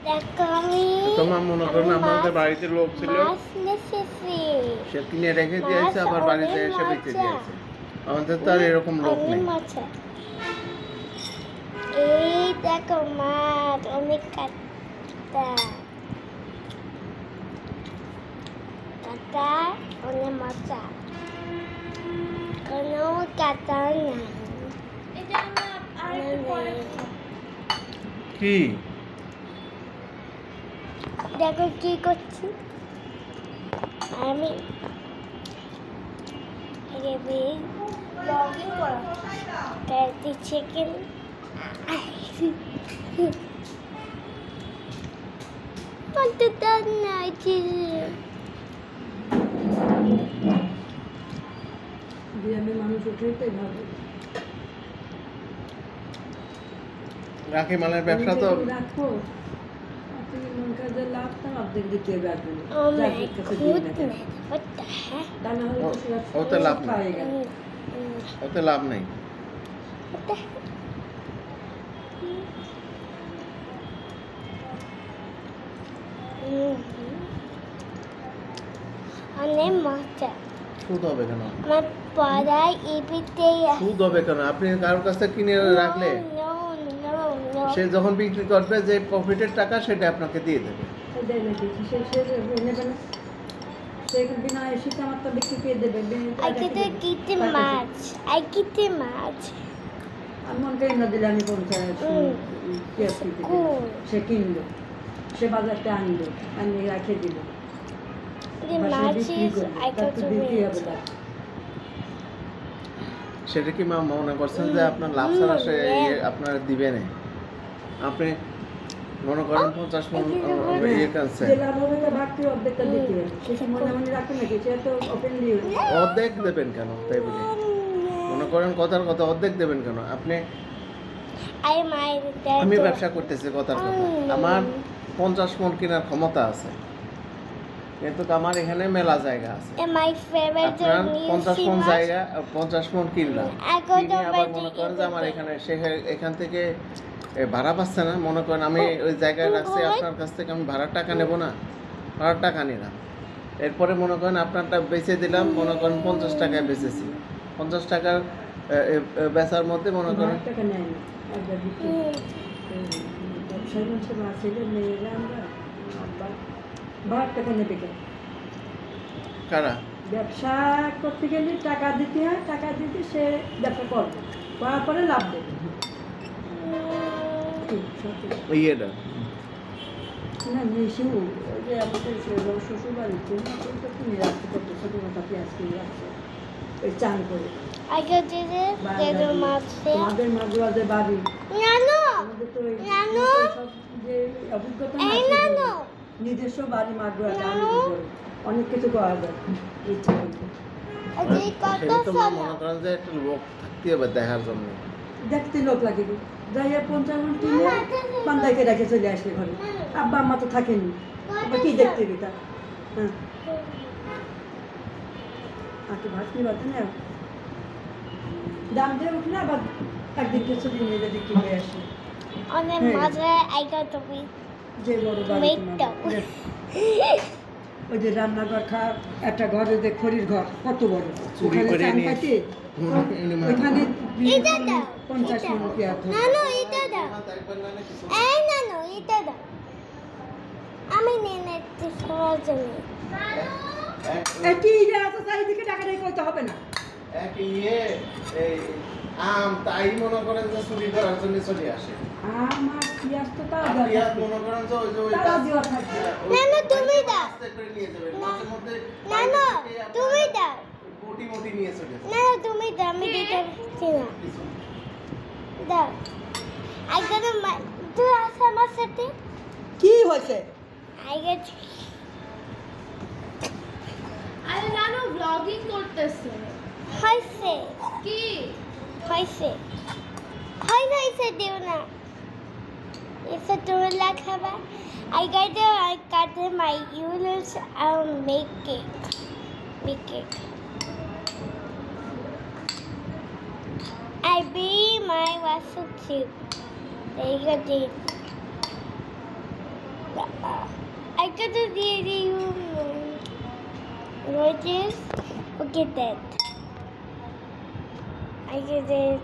দেখো আমি তোমার মনে করেন আমাদের বাড়িতে লোক ছিল, মাছ নেছি। সে কিনে রেখে দিয়েছে, আবার বাড়িতে এসে বেঁচে দিয়েছে। আমাদের তো আর এরকম লোক নেই। এই দেখো মাছ অনেক কাটা কাটা অনেক মজা, কোনো কাটা নাই। কি দেখো কি করছি আমি, চিকেন রাখি মালের ব্যবসা তো ওতে লাভ নাই, ওতে লাভ নেই। অনেক মজা। সুদ হবে কেন? আমার পড়াই এবিতেই সুদ হবে কেন? আপনি কারোর কাছ থেকে কিনে রাখলে সে যখন বিক্রি করবে, যে প্রফিটের টাকা সেটা আপনাকে দিয়ে দেবে। সে কিনলো, সে বাজারটা আনলো, আনিয়ে রাখে দিল। সেটা কি মা মনে করছেন যে আপনার লাভ ছাড়া সে আপনার দিবে না? আপনি মনে করেন 50 মণ ইয়ে কানছে, অর্ধেক দেবেন কেন? তাই বলি মনে করেন কথার কথা অর্ধেক দেবেন কেন? আপনি আমি ব্যবসা করতেছি, কথার কথা আমার 50 মণ কেনার ক্ষমতা আছে, কিন্তু আমার এখানে মেলা জায়গা আছে। আপনার 50 মণ জায়গা, 50 মণ কিনলাম, কিনে আবার মনে করেন যে আমার এখানে এখান থেকে ভাড়া পাচ্ছে না, মনে করেন আমি ওই জায়গায় রাখছি, আপনার কাছ থেকে আমি ভাড়ার টাকা নেব না, ভাড়ার টাকা নিলাম, এরপরে মনে করেন আপনারটা বেচে দিলাম, মনে করেন 50 টাকায় বেচেছি, 50 টাকার বেচার মধ্যে মনে করেন কারা ব্যবসা করতে গেলে টাকা দিতে হয়, টাকা দিতে সে ব্যবসা করবে, করার পরে লাভ দেবে। ইয়েটা না নিশিও ওই যে আমাদের শ্বশুর বাড়িতে কিনে রাখতে করতে ছোটো মাথা পেঁয়াজ কিনে রাখছে ওই চান করে। আমাদের মাগুরাদের বাড়ি, আমাদের তো যে অভিজ্ঞতা নিজস্ব বাড়ি মাগুরাতে, অনেক কিছু করা যায় ইচ্ছা করতে। মনে করেন যে একটা লোক থাকতে হবে দেখার জন্য, দেখতে লোক লাগে, যাইয়া 50 মণ কিনে বান্দাইকে রেখে চলে আসলে ঘরে, আব্বা আম্মা তো থাকেনি, কি দেখতে দিতা? হ্যাঁ আর তো ভাত নিয়ে বাদ না, দাম দিয়ে উঠলে আবার একদিন কিছু দিন মেয়েদের বিক্রি হয়ে আসে। অনেক মজা আইগা তুমি যে বড় বাড়ি ওই যে রান্নাঘর খা, একটা ঘরে যে খড়ির ঘর কত বড়, ওখানে চান পাইতে ওইখানে 50 মণ পেঁয়াজ। আমি নিয়ে নিচ্ছি সবার জন্য। চারিদিকে টাকা নেই কইতে হবে না। আম তাই মনে করেন যে চুরি করার জন্য চলে আসে। আমার পেঁয়াজ তো তাও পেঁয়াজ মনে করেন যে ওই যে ওই তুমি দাও, নিয়ে যাবেন মাঝে মধ্যে, তুমি দাও, মোটি মোটি নিয়ে চলে যাবেন। তুমি দাও, আমি দিতে পারছি না, দাও। তুই আসো আমার সাথে। কি হয়েছে? আরে নানু ব্লগিং করতেছে। হইছে কি হইছে? হইছে দিও না, এটা তুমি লাখাবা। I got my noodles. I'll make it. I be my wassail too. There you go, I could do the what is? Okay, that. I get it.